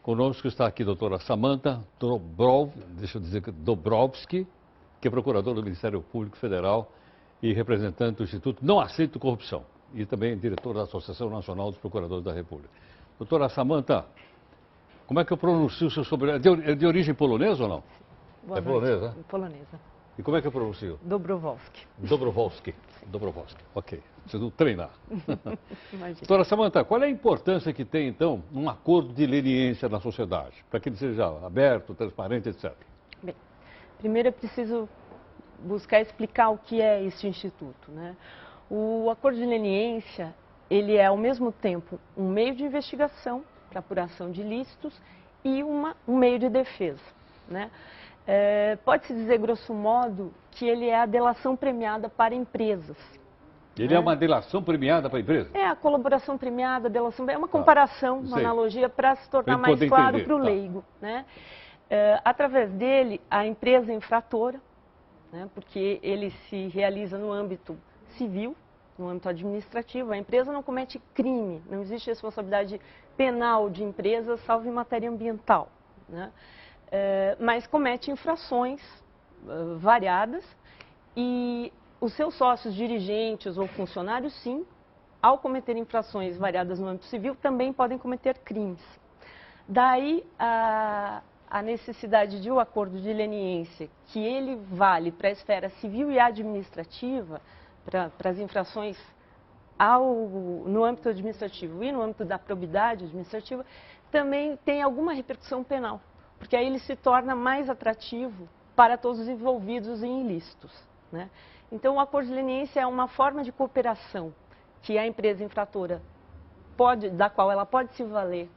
Conosco está aqui a doutora Samantha Dobrowski, que é procuradora do Ministério Público Federal e representante do Instituto Não Aceito Corrupção, e também diretora da Associação Nacional dos Procuradores da República. Doutora Samantha, como é que eu pronuncio o seu sobrenome? É de origem polonesa ou não? Boa é polonesa? noite. Polonesa. E como é que eu pronuncio? Dobrowski. Dobrowski. Dobrowski, ok. Preciso treinar. Imagina. Doutora Samantha, qual é a importância que tem, então, um acordo de leniência na sociedade, para que ele seja aberto, transparente, etc.? Bem, primeiro é preciso buscar explicar o que é este instituto, né? O acordo de leniência, ele é ao mesmo tempo um meio de investigação para apuração de ilícitos e um meio de defesa, né? Pode-se dizer, grosso modo, que ele é a delação premiada para empresas. Ele é uma delação premiada para a empresa? É a colaboração premiada, a delação, é uma comparação, uma analogia para se tornar mais claro para o leigo, né? Através dele, a empresa infratora, né, porque ele se realiza no âmbito civil, no âmbito administrativo, a empresa não comete crime, não existe responsabilidade penal de empresa, salvo em matéria ambiental, né? Mas comete infrações variadas e os seus sócios, dirigentes ou funcionários, sim, ao cometer infrações variadas no âmbito civil, também podem cometer crimes. Daí a necessidade de um acordo de leniência, que ele vale para a esfera civil e administrativa, para as infrações no âmbito administrativo e no âmbito da probidade administrativa, também tem alguma repercussão penal, porque aí ele se torna mais atrativo para todos os envolvidos em ilícitos, né? Então, o acordo de leniência é uma forma de cooperação que a empresa infratora da qual ela pode se valer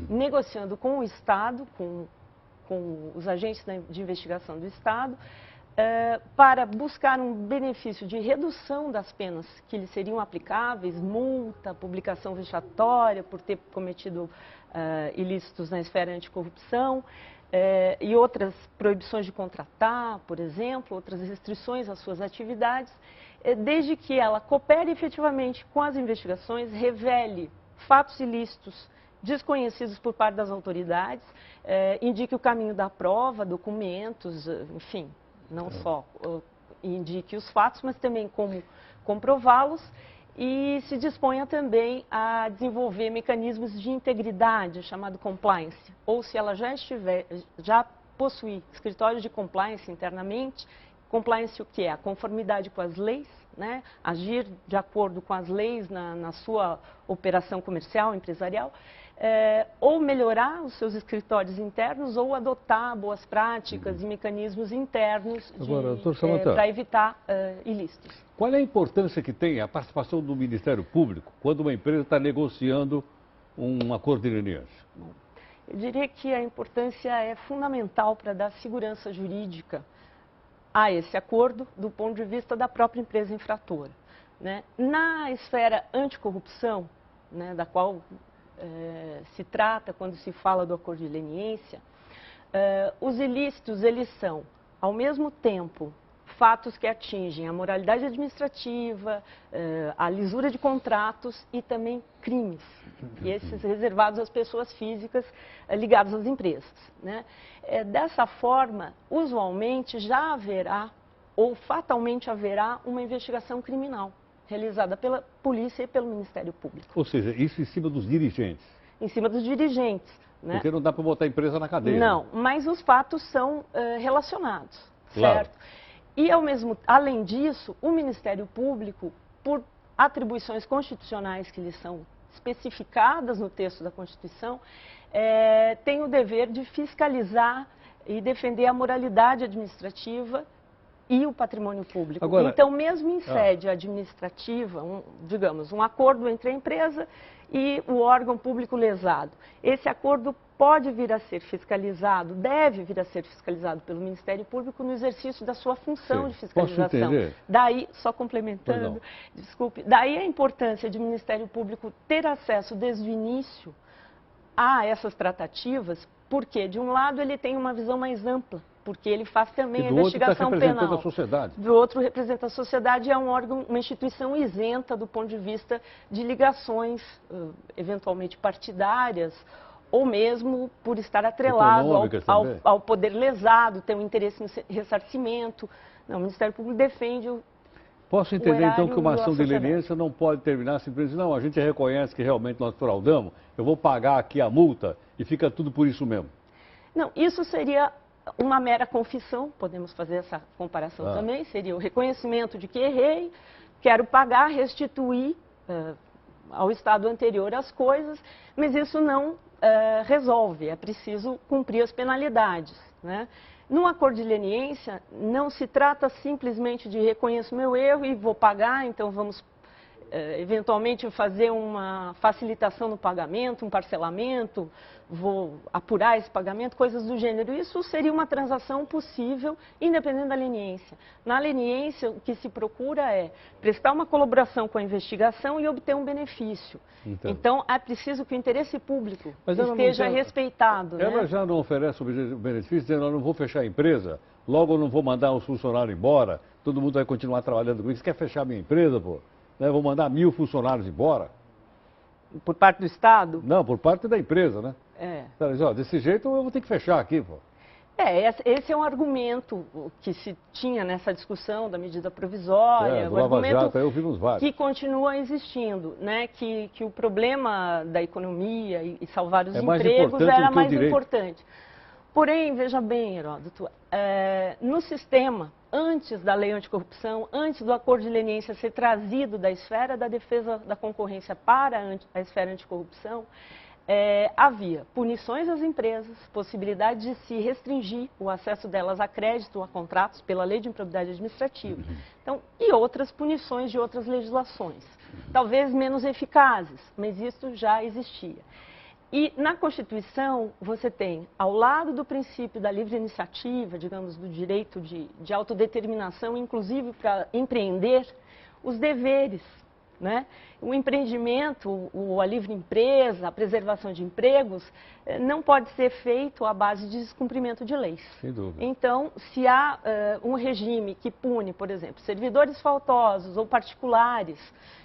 negociando com o Estado, com os agentes de investigação do Estado, para buscar um benefício de redução das penas que lhe seriam aplicáveis, multa, publicação vexatória por ter cometido ilícitos na esfera anticorrupção, e outras proibições de contratar, por exemplo, outras restrições às suas atividades, desde que ela coopere efetivamente com as investigações, revele fatos ilícitos desconhecidos por parte das autoridades, indique o caminho da prova, documentos, enfim, não só indique os fatos, mas também como comprová-los, e se disponha também a desenvolver mecanismos de integridade, chamado compliance, ou se ela já possui escritório de compliance internamente. Compliance, o que é? A conformidade com as leis, né? Agir de acordo com as leis na sua operação comercial, empresarial, ou melhorar os seus escritórios internos, ou adotar boas práticas e mecanismos internos para evitar ilícitos. Qual é a importância que tem a participação do Ministério Público quando uma empresa está negociando um acordo de leniência? Eu diria que a importância é fundamental para dar segurança jurídica a esse acordo do ponto de vista da própria empresa infratora, né? Na esfera anticorrupção, né, da qual se trata quando se fala do acordo de leniência, os ilícitos, eles são, ao mesmo tempo, fatos que atingem a moralidade administrativa, a lisura de contratos e também crimes, e esses reservados às pessoas físicas ligadas às empresas, né? Dessa forma, usualmente já haverá, ou fatalmente haverá, uma investigação criminal realizada pela polícia e pelo Ministério Público. Ou seja, isso em cima dos dirigentes? Em cima dos dirigentes, né? Porque não dá para botar a empresa na cadeia. Não, mas os fatos são relacionados, certo? E, além disso, o Ministério Público, por atribuições constitucionais que lhe são especificadas no texto da Constituição, tem o dever de fiscalizar e defender a moralidade administrativa e o patrimônio público. Agora, então, mesmo em sede administrativa, digamos, um acordo entre a empresa e o órgão público lesado, esse acordo pode vir a ser fiscalizado, deve vir a ser fiscalizado pelo Ministério Público no exercício da sua função de fiscalização. Posso entender? Daí, só complementando, desculpe, daí a importância de o Ministério Público ter acesso desde o início a essas tratativas, porque, de um lado, ele tem uma visão mais ampla, porque ele faz também a investigação penal. A sociedade. Do outro, representa a sociedade e é um órgão, uma instituição isenta do ponto de vista de ligações, eventualmente partidárias, ou mesmo por estar atrelado ao poder lesado, ter um interesse no ressarcimento. Não, o Ministério Público defende Posso entender, então, que uma ação de leniência não pode terminar simplesmente, não, a gente reconhece que realmente nós fraudamos, eu vou pagar aqui a multa e fica tudo por isso mesmo. Não, isso seria uma mera confissão, podemos fazer essa comparação também, seria o reconhecimento de que errei, quero pagar, restituir ao estado anterior as coisas, mas isso não resolve, é preciso cumprir as penalidades, né? Num acordo de leniência, não se trata simplesmente de reconheço meu erro e vou pagar, então vamos eventualmente fazer uma facilitação no pagamento, um parcelamento, vou apurar esse pagamento, coisas do gênero. Isso seria uma transação possível, independente da leniência. Na leniência, o que se procura é prestar uma colaboração com a investigação e obter um benefício. Então, é preciso que o interesse público esteja respeitado. Ela já não oferece o benefício, dizendo, eu não vou fechar a empresa, logo eu não vou mandar os funcionários embora, todo mundo vai continuar trabalhando com isso. Você quer fechar a minha empresa, pô? Vou mandar 1000 funcionários embora. Por parte do Estado? Não, por parte da empresa, né? Ela diz, desse jeito eu vou ter que fechar aqui, pô. Esse é um argumento que se tinha nessa discussão da medida provisória, do Lava Jato, aí ouvimos vários. Que continua existindo, né? Que o problema da economia e salvar os empregos era mais importante. Porém, veja bem, Heródoto, no sistema, antes da lei anticorrupção, antes do acordo de leniência ser trazido da esfera da defesa da concorrência para a esfera anticorrupção, havia punições às empresas, possibilidade de se restringir o acesso delas a crédito, a contratos, pela lei de improbidade administrativa. Então, e outras punições de outras legislações, talvez menos eficazes, mas isso já existia. E na Constituição, você tem, ao lado do princípio da livre iniciativa, digamos, do direito de autodeterminação, inclusive para empreender, os deveres, né? O empreendimento, a livre empresa, a preservação de empregos, não pode ser feito à base de descumprimento de leis. Sem dúvida. Então, se há um regime que pune, por exemplo, servidores faltosos ou particulares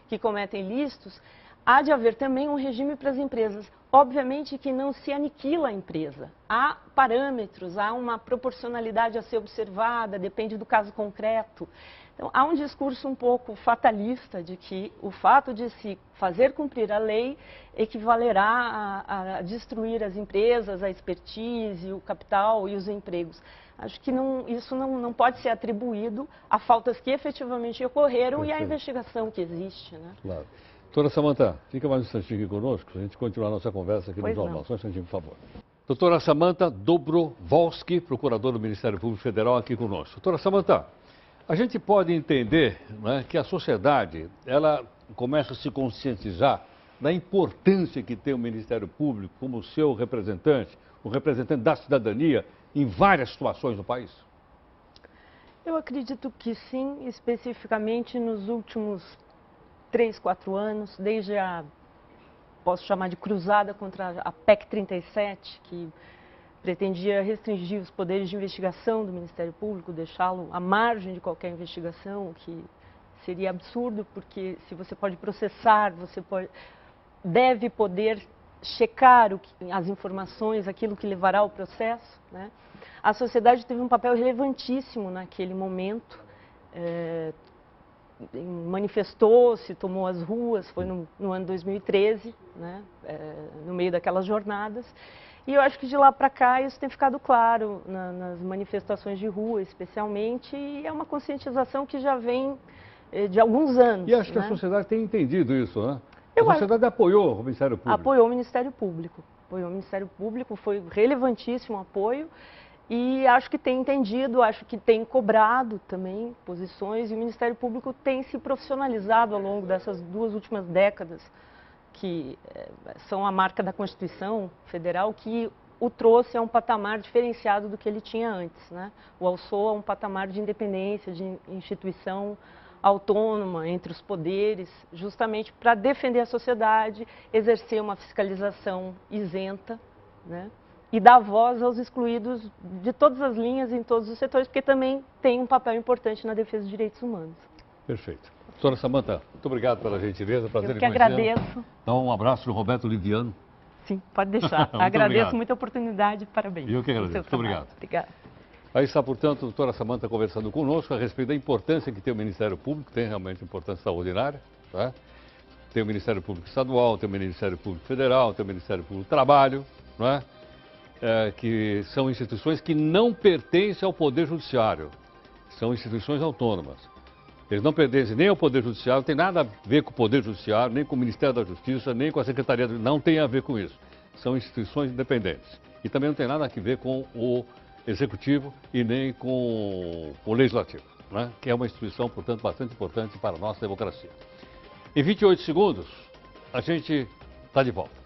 que cometem ilícitos, há de haver também um regime para as empresas. Obviamente que não se aniquila a empresa. Há parâmetros, há uma proporcionalidade a ser observada, depende do caso concreto. Então, há um discurso um pouco fatalista de que o fato de se fazer cumprir a lei equivalerá a destruir as empresas, a expertise, o capital e os empregos. Acho que isso não pode ser atribuído a faltas que efetivamente ocorreram e à investigação que existe, né? Claro. Doutora Samantha, fica mais um instantinho aqui conosco, para a gente continuar a nossa conversa aqui no Jornal. Só um instantinho, por favor. Doutora Samantha Dobrovolsky, procuradora do Ministério Público Federal, aqui conosco. Doutora Samantha, a gente pode entender, né, que a sociedade ela começa a se conscientizar da importância que tem o Ministério Público como seu representante, o representante da cidadania, em várias situações no país? Eu acredito que sim, especificamente nos últimos 3, 4 anos, desde posso chamar de cruzada contra a PEC 37, que pretendia restringir os poderes de investigação do Ministério Público, deixá-lo à margem de qualquer investigação, que seria absurdo, porque se você pode processar, deve poder checar as informações, aquilo que levará ao processo, né? A sociedade teve um papel relevantíssimo naquele momento, manifestou-se, tomou as ruas, foi no ano 2013, né? No meio daquelas jornadas. E eu acho que de lá para cá isso tem ficado claro nas manifestações de rua, especialmente, e é uma conscientização que já vem de alguns anos. E acho que a sociedade tem entendido isso, né? A sociedade apoiou o Ministério Público. Apoiou o Ministério Público. Apoiou o Ministério Público, foi relevantíssimo apoio. E acho que tem entendido, acho que tem cobrado também posições, e o Ministério Público tem se profissionalizado ao longo dessas 2 últimas décadas, que são a marca da Constituição Federal, que o trouxe a um patamar diferenciado do que ele tinha antes, né? O alçou a um patamar de independência, de instituição autônoma entre os poderes, justamente para defender a sociedade, exercer uma fiscalização isenta, né? E dar voz aos excluídos de todas as linhas, em todos os setores, porque também tem um papel importante na defesa dos direitos humanos. Perfeito. Doutora Samantha, muito obrigado pela gentileza, prazer em conhecê-la. Eu que agradeço. Dá um abraço no Roberto Liviano. Sim, pode deixar. Muito Agradeço obrigado. muito a oportunidade. Parabéns. Eu que agradeço. pelo seu Muito trabalho. obrigado. Obrigada. Aí está, portanto, a doutora Samanta conversando conosco a respeito da importância que tem o Ministério Público, tem realmente importância extraordinária, tá? Tem o Ministério Público Estadual, tem o Ministério Público Federal, tem o Ministério Público do Trabalho, não é? Que são instituições que não pertencem ao Poder Judiciário, são instituições autônomas. Eles não pertencem nem ao Poder Judiciário, não tem nada a ver com o Poder Judiciário, nem com o Ministério da Justiça, nem com a Secretaria, não tem a ver com isso. São instituições independentes. E também não tem nada a ver com o Executivo e nem com o Legislativo, né? Que é uma instituição, portanto, bastante importante para a nossa democracia. Em 28 segundos, a gente está de volta.